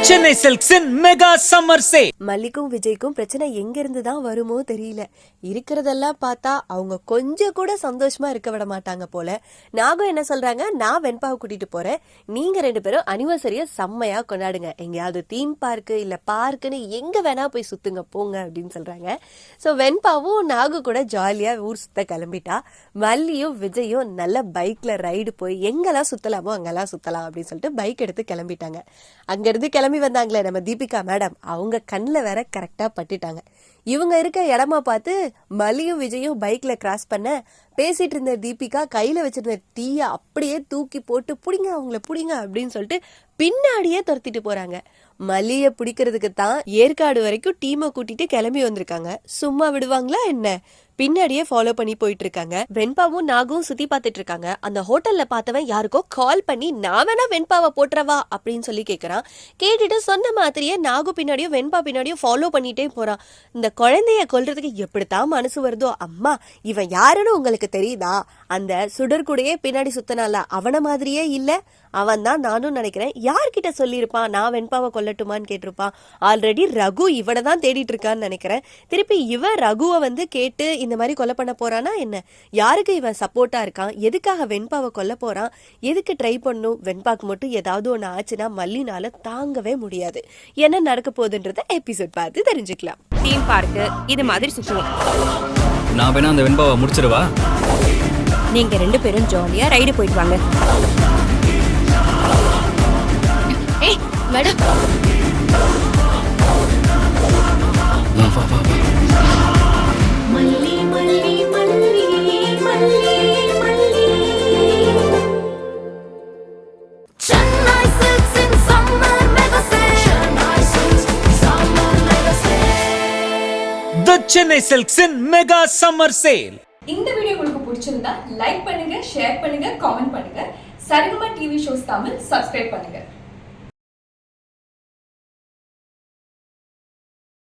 சென்னை சில்க்ஸின் mega summer sale. மல்லிக்கும் விஜய்க்கும் பிரச்சனை எங்க இருந்து தான் வருமோ தெரியல. இருக்கிறதெல்லாம் பார்த்தா அவங்க கொஞ்சம் கூட சந்தோஷமா இருக்க விட மாட்டாங்க போல. நாகும் என்ன சொல்றாங்க, நான் வெண்பாவை கூட்டிட்டு போறேன், நீங்க 2 பேரும் அனிவர்சரிய செம்மையா கொண்டாடுங்க, எங்கேயாவது தீம் பார்க்கு இல்ல பார்க்குன்னு எங்க வேணா போய் சுத்துங்க போங்க அப்படின்னு சொல்றாங்க. ஸோ வெண்பாவும் நாகு கூட ஜாலியா ஊர் சுத்த கிளம்பிட்டா. மல்லியும் விஜயும் நல்ல பைக்ல ரைடு போய் எங்கெல்லாம் சுத்தலாமோ அங்கெல்லாம் சுத்தலாம் அப்படின்னு சொல்லிட்டு பைக் எடுத்து கிளம்பிட்டாங்க. அங்கிருந்து கிளம்பி வந்தாங்களே நம்ம தீபிகா மேடம், அவங்க கண்ணில் வேற கரெக்டா பட்டுட்டாங்க. இவங்க இருக்க இடமா பார்த்து மல்லியும் விஜயும் பைக்ல கிராஸ் பண்ண பேசிட்டு இருந்த தீபிகா கையில வச்சிருந்த டீயை அப்படியே தூக்கி போட்டு புடிங்க அவங்கள புடிங்க அப்படின்னு சொல்லிட்டு பின்னாடியே துரத்திட்டு போறாங்க. மல்லிய பிடிக்கிறதுக்கு தான் ஏற்காடு வரைக்கும் டீமை கூட்டிட்டு கிளம்பி வந்திருக்காங்க. சும்மா விடுவாங்களா என்ன? பின்னாடியே ஃபாலோ பண்ணி போயிட்டு இருக்காங்க. வெண்பாவும் நாகும் சுத்தி பார்த்துட்டு இருக்காங்க. அந்த ஹோட்டல்ல பார்த்தவன் யாருக்கோ கால் பண்ணி நான் வேணா வெண்பாவை போட்டுறவா அப்படின்னு சொல்லி கேட்கறான். கேட்டுட்டு சொன்ன மாதிரியே நாகு பின்னாடியும் வெண்பா பின்னாடியும் ஃபாலோ பண்ணிட்டே போறான். இந்த குழந்தைய கொல்றதுக்கு எப்படித்தான் மனசு வருதோ. அம்மா, இவன் யாருன்னு உங்களுக்கு தெரியுதா? அந்த சுடர்கூடையே பின்னாடி சுத்தனால அவன மாதிரியே இல்ல, அவன் தான் நானும் நினைக்கிறேன். யார்கிட்ட சொல்லியிருப்பான் நான் வெண்பாவை கொல்லட்டுமான்னு கேட்டிருப்பான். ஆல்ரெடி ரகு இவனை தான் தேடிட்டு இருக்கான்னு நினைக்கிறேன். திருப்பி இவன் ரகுவை வந்து கேட்டு இந்த மாதிரி கொலை பண்ண போறானா என்ன? யாருக்கு இவன் சப்போர்ட்டா இருக்கான்? எதுக்காக வெண்பாவை கொல்ல போறான்? எதுக்கு ட்ரை பண்ணும்? வெண்பாக்கு மட்டும் ஏதாவது ஒன்று ஆச்சுன்னா மல்லினால தாங்கவே முடியாது. என்ன நடக்க போகுதுன்றத எபிசோட் பார்த்து தெரிஞ்சுக்கலாம். தீம் பார்க்கு இது மாதிரி சுற்றுவோம். நான் வேணா அந்த வெண்பாவை முடிச்சிருவா? நீங்க 2 பேரும் ஜாலியா ரைடு போயிட்டு வாங்க. ஏய் மேடம், மல்லி மல்லி மல்லி மல்லி மல்லி சென்னை சில்க்ஸ் இன் summer mega sale. Chennai silks summer mega sale. The Chennai Silks-இன் மெகா சம்மர் சேல். இந்த வீடியோ உங்களுக்கு பிடிச்சிருந்தா லைக் பண்ணுங்க, ஷேர் பண்ணுங்க, காமெண்ட் பண்ணுங்க. Saregama TV shows Tamil subscribe பண்ணுங்க.